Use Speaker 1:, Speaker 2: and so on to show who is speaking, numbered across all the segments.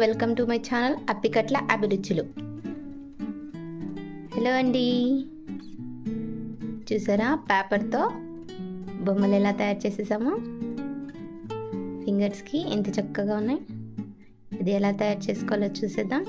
Speaker 1: Welcome to my channel Appikatla అభిరుచులు. Hello అండి, చూసారా పేపర్తో బొమ్మలు ఎలా తయారు చేసేసామో. ఫింగర్స్కి ఎంత చక్కగా ఉన్నాయి. ఇది ఎలా తయారు చేసుకోవాలో చూసేద్దాం.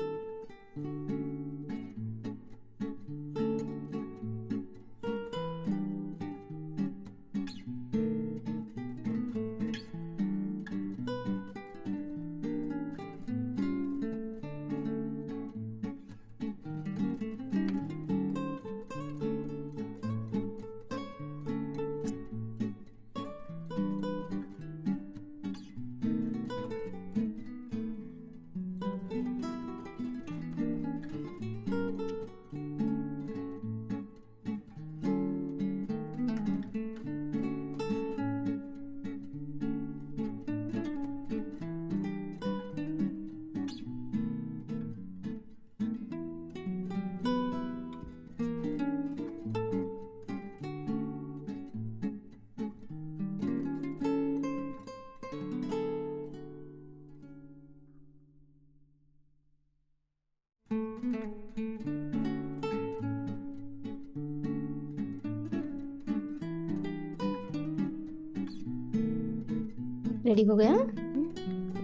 Speaker 1: रेडी हो गया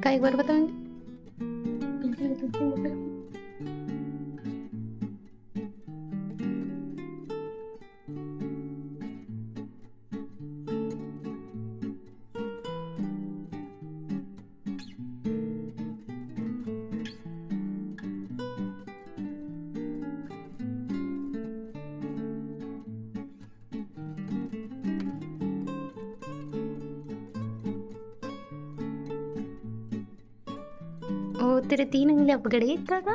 Speaker 1: का एक बार बताएंगे? ओ तेरे 3 उंगलियां पकड़ी दादा।